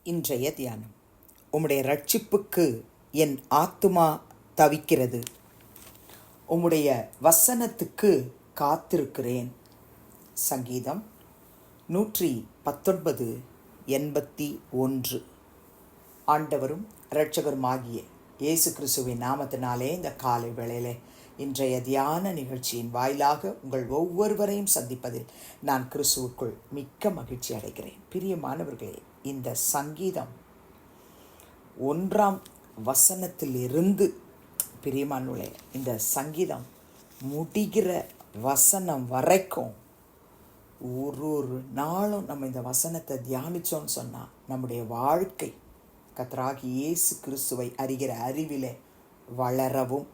இன்றைய தியானம். உம்முடைய இரட்சிப்புக்கு என் ஆத்துமா தவிக்கிறது, உம்முடைய வசனத்துக்கு காத்திருக்கிறேன். சங்கீதம் 119:81. ஆண்டவரும் இரட்சகருமாகிய இயேசு கிறிஸ்துவின் நாமத்தினாலே இந்த காலை வேளையிலே இன்றைய தியான நிகழ்ச்சியின் வாயிலாக உங்கள் ஒவ்வொருவரையும் சந்திப்பதில் நான் கிறிஸ்துவுக்குள் மிக்க மகிழ்ச்சி அடைகிறேன். பிரியமானவர்களே, இந்த சங்கீதம் 1ஆம் வசனத்திலிருந்து பிரியமானவர்களே, இந்த சங்கீதம் முடிகிற வசனம் வரைக்கும் ஒரு நாளும் நம்ம இந்த வசனத்தை தியானித்தோன்னு சொன்னால் நம்முடைய வாழ்க்கை கர்த்தராகிய இயேசு கிறிஸ்துவை அறிகிற அறிவிலே வளரவும்,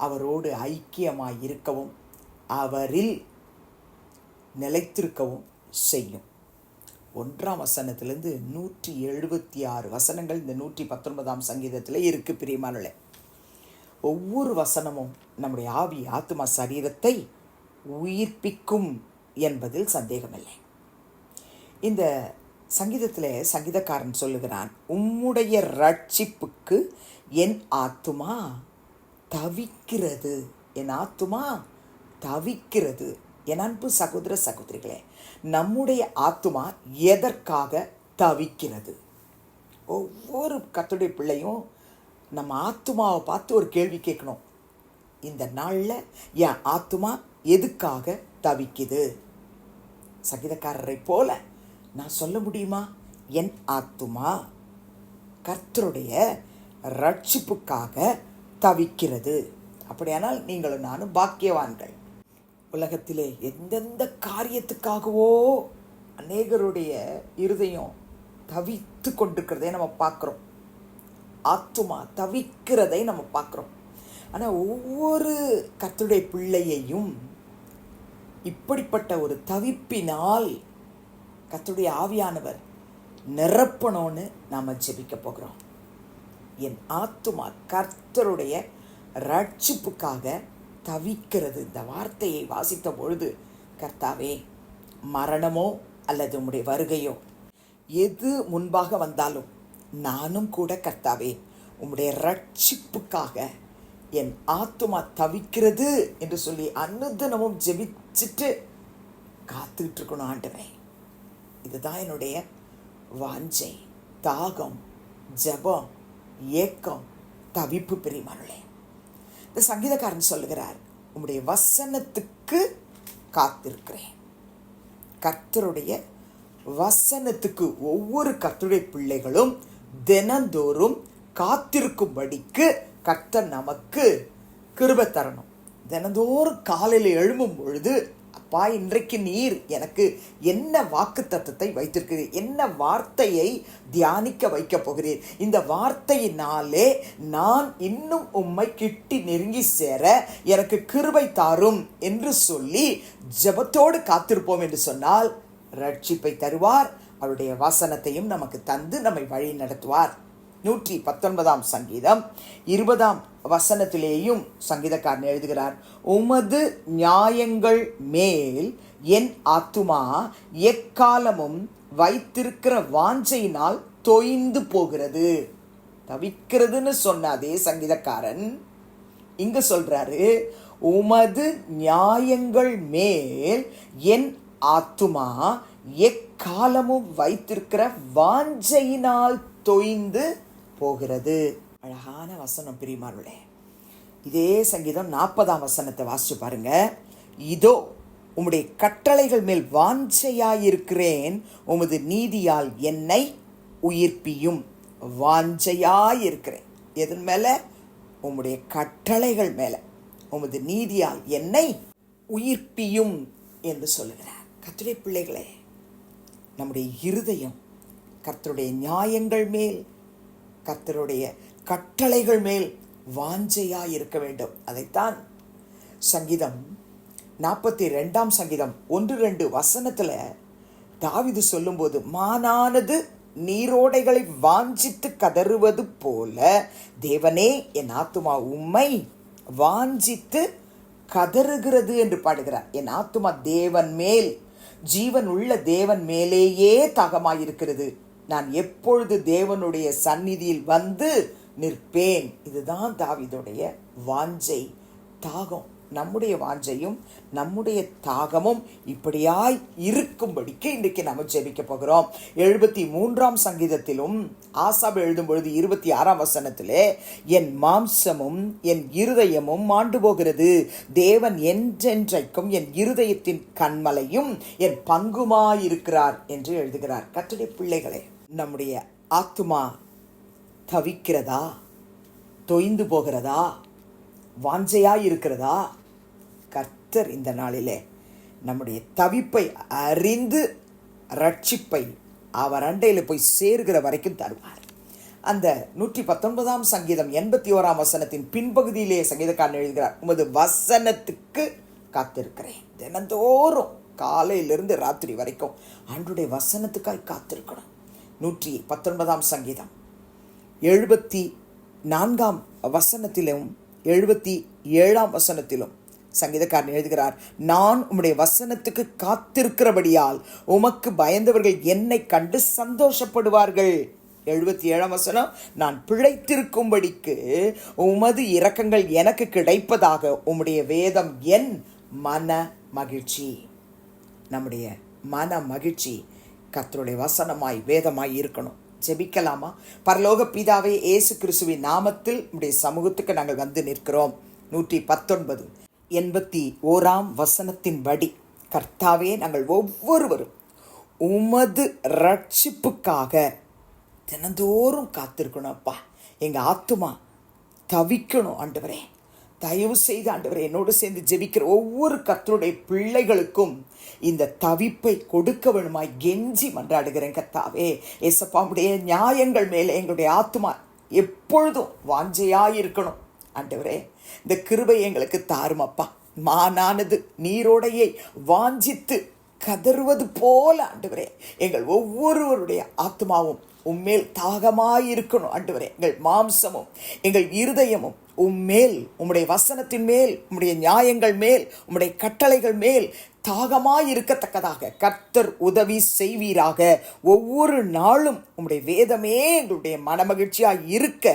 அவரோடு ஐக்கியமாய் இருக்கவும், அவரில் நிலைத்திருக்கவும் செய்யும். 1ஆம் வசனத்திலிருந்து 176 வசனங்கள் இந்த 119ஆம் சங்கீதத்தில் இருக்குது. பிரியமானவர்களே, ஒவ்வொரு வசனமும் நம்முடைய ஆவி, ஆத்துமா, சரீரத்தை உயிர்ப்பிக்கும் என்பதில் சந்தேகமில்லை. இந்த சங்கீதத்தில் சங்கீதக்காரன் சொல்லுகிறான், உம்முடைய ரட்சிப்புக்கு என் ஆத்துமா தவிக்கிறது, என் ஆத்துமா தவிக்கிறது. என் அன்பு சகோதர சகோதரிகளே, நம்முடைய ஆத்துமா எதற்காக தவிக்கிறது? ஒவ்வொரு கர்த்தருடைய பிள்ளையும் நம்ம ஆத்துமாவை பார்த்து ஒரு கேள்வி கேட்கணும். இந்த நாளில் என் ஆத்துமா எதுக்காக தவிக்குது? சங்கீதக்காரரை போல நான் சொல்ல முடியுமா? என் ஆத்துமா கர்த்தருடைய ரட்சிப்புக்காக தவிக்கிறது. அப்படியானால் நீங்களும் நானும் பாக்கியவான்கள். உலகத்திலே எந்தெந்த காரியத்துக்காகவோ அநேகருடைய இருதயம் தவித்து கொண்டிருக்கிறதை நம்ம பார்க்குறோம். ஆத்துமா தவிக்கிறதை நம்ம பார்க்குறோம். ஆனால் ஒவ்வொரு கர்த்தருடைய பிள்ளையையும் இப்படிப்பட்ட ஒரு தவிப்பினால் கர்த்தருடைய ஆவியானவர் நிரப்பணும்னு நாம் ஜெபிக்க போகிறோம். என் ஆத்துமா கர்த்தருடைய ரட்சிப்புக்காக தவிக்கிறது. இந்த வார்த்தையை வாசித்த பொழுது, கர்த்தாவே, மரணமோ அல்லது உம்முடைய வருகையோ எது முன்பாக வந்தாலும் நானும் கூட கர்த்தாவே உம்முடைய ரட்சிப்புக்காக என் ஆத்துமா தவிக்கிறது என்று சொல்லி அனுதினமும் ஜெபிச்சுட்டு காத்துக்கிட்டு இருக்கணும். ஆண்டவரே, இதுதான் என்னுடைய வாஞ்சை, தாகம், ஜெபம், ஏக்கம், தவிப்பு. பிரியமானவர்களே, இந்த சங்கீதக்காரன் சொல்லுகிறார், உம்முடைய வசனத்துக்கு காத்திருக்கிறேன். கர்த்தருடைய வசனத்துக்கு ஒவ்வொரு கர்த்தருடைய பிள்ளைகளும் தினந்தோறும் காத்திருக்கும்படிக்கு கர்த்தர் நமக்கு கிருபை தரணும். தினந்தோறும் காலையில் எழும்பும் பொழுது, அப்பா, இன்றைக்கு நீர் எனக்கு என்ன வாக்கு தத்தத்தை வைத்திருக்கிறீர், என்ன வார்த்தையை தியானிக்க வைக்க போகிறீர், இந்த வார்த்தையினாலே நான் இன்னும் உம்மை கிட்டி நெருங்கி சேர எனக்கு கிருபை தாரும் என்று சொல்லி ஜெபத்தோடு காத்திருப்போம் என்று சொன்னால் ரட்சிப்பை தருவார். அவருடைய வசனத்தையும் நமக்கு தந்து நம்மை வழி நடத்துவார். 119ஆம் சங்கீதம் 20ஆம் வசனத்திலேயும் சங்கீதக்காரன் எழுதுகிறார், உமது நியாயங்கள் மேல் என் ஆத்துமா எக்காலமும் வைத்திருக்கிற வாஞ்சையினால் தொய்ந்து போகிறது. தவிக்கிறதுன்னு சொன்ன அதே சங்கீதக்காரன் இங்க சொல்றாரு, உமது நியாயங்கள் மேல் என் ஆத்துமா எக்காலமும் வைத்திருக்கிற வாஞ்சையினால் தொய்ந்து போகிறது. அழகான வசனம் பிரியமானவர்களே. இதே சங்கீதம் 40ஆம் வசனத்தை வாசிச்சு பாருங்க. இதோ உம்முடைய கட்டளைகள் மேல் வாஞ்சையாயிருக்கிறேன், உமது நீதியால் என்னை உயிர்ப்பியும். வாஞ்சையாயிருக்கிறேன் எதன் மேல? உம்முடைய கட்டளைகள் மேல. உமது நீதியால் என்னை உயிர்ப்பியும் என்று சொல்லுகிறார். கர்த்தருடைய பிள்ளைகளே, நம்முடைய இருதயம் கர்த்தருடைய நியாயங்கள் மேல், கர்த்தருடைய கட்டளைகள் மேல் வாஞ்சையாய் இருக்க வேண்டும். அதைத்தான் சங்கீதம் 42ஆம் சங்கீதம் 1-2 வசனத்துல தாவீது சொல்லும்போது, மானானது நீரோடைகளை வாஞ்சித்து கதறுவது போல தேவனே என் ஆத்துமா உம்மை வாஞ்சித்து கதறுகிறது என்று பாடுகிறார். என் ஆத்துமா தேவன் மேல், ஜீவன் உள்ள தேவன் மேலேயே தாகமாயிருக்கிறது. நான் எப்பொழுது தேவனுடைய சந்நிதியில் வந்து நிற்பேன். இதுதான் தாவீதுடைய வாஞ்சை, தாகம். நம்முடைய வாஞ்சையும் நம்முடைய தாகமும் இப்படியாய் இருக்கும்படிக்கு இன்றைக்கு நம்ம ஜெபிக்க போகிறோம். 73ஆம் சங்கீதத்திலும் ஆசாப் எழுதும் பொழுது 26ஆம் வசனத்திலே, என் மாம்சமும் என் இருதயமும் மாண்டு போகிறது, தேவன் என்றென்றைக்கும் என் இருதயத்தின் கண்மலையும் என் பங்குமாயிருக்கிறார் என்று எழுதுகிறார். கர்த்தருடைய பிள்ளைகளே, நம்முடைய ஆத்துமா தவிக்கிறதா, தொய்ந்து போகிறதா, வாஞ்சையாய் இருக்கிறதா? கர்த்தர் இந்த நாளிலே நம்முடைய தவிப்பை அறிந்து ரட்சிப்பை அவர் அண்டையில் போய் சேர்கிற வரைக்கும் தருவார். அந்த 119ஆம் சங்கீதம் 81ஆம் வசனத்தின் பின்பகுதியிலே சங்கீதக்காரன் எழுதுகிறார், உமது வசனத்துக்கு காத்திருக்கிறேன். தினந்தோறும் காலையிலிருந்து ராத்திரி வரைக்கும் ஆண்டவருடைய வசனத்துக்காய் காத்திருக்கணும். 119ஆம் சங்கீதம் 74ஆம் வசனத்திலும் 77ஆம் வசனத்திலும் சங்கீதக்காரன் எழுதுகிறார், நான் உம்முடைய வசனத்துக்கு காத்திருக்கிறபடியால் உமக்கு பயந்தவர்கள் என்னை கண்டு சந்தோஷப்படுவார்கள். 77ஆம் வசனம், நான் பிழைத்திருக்கும்படிக்கு உமது இரக்கங்கள் எனக்கு கிடைப்பதாக உம்முடைய வேதம் என் மன மகிழ்ச்சி. நம்முடைய மன மகிழ்ச்சி கர்த்தருடைய வசனமாய் வேதமாய் இருக்கணும். ஜெபிக்கலாமா? பரலோக பிதாவே, இயேசு கிறிஸ்துவின் நாமத்தில் உம்முடைய சமூகத்துக்கு நாங்கள் வந்து நிற்கிறோம். 119 81ஆம் வசனத்தின்படி கர்த்தாவே, நாங்கள் ஒவ்வொருவரும் உமது ரட்சிப்புக்காக தினந்தோறும் காத்திருக்கணும். அப்பா, எங்கள் ஆத்துமா தவிக்கணும். ஆண்டவரே, தயவு செய்து ஆண்டவரே, என்னோடு சேர்ந்து ஜெபிக்கிற ஒவ்வொரு கர்த்தருடைய பிள்ளைகளுக்கும் இந்த தவிப்பை கொடுக்க வேணுமாய் கெஞ்சி மன்றாடுகிறேன். கர்த்தாவே, ஏசப்பாவுடைய நியாயங்கள் மேலே எங்களுடைய ஆத்துமா எப்பொழுதும் வாஞ்சையாயிருக்கணும். ஆண்டவரே, இந்த கிருபை எங்களுக்கு தாரும். அப்பா, மானானது நீரோடையை வாஞ்சித்து கதறுவது போல ஆண்டவரே, எங்கள் ஒவ்வொருவருடைய ஆத்மாவும் உம்மேல் தாகமாயிருக்கணும். ஆண்டவரே, எங்கள் மாம்சமும் எங்கள் இருதயமும் உம்மேல், உம்முடைய வசனத்தின் மேல், உம்முடைய நியாயங்கள் மேல், உம்முடைய கட்டளைகள் மேல் தாகமாயிருக்கத்தக்கதாக கர்த்தர் உதவி செய்வீராக. ஒவ்வொரு நாளும் உம்முடைய வேதமே எங்களுடைய மனமகிழ்ச்சியாக இருக்க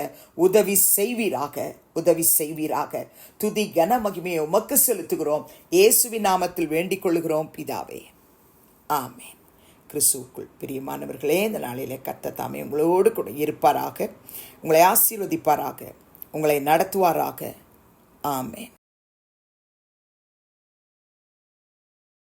உதவி செய்வீராக, உதவி செய்வீராக. துதி கன மகிமையை உமக்கு செலுத்துகிறோம். இயேசுவின் நாமத்தில் வேண்டிக் கொள்ளுகிறோம் பிதாவே, ஆமென். கிறிஸ்துவுக்குள் பிரியமானவர்களே, இந்த நாளிலே கர்த்தர் தாமே உங்களோடு கூட இருப்பாராக, உங்களை ஆசீர்வதிப்பாராக, உங்களை நடத்துவாராக. ஆமென்.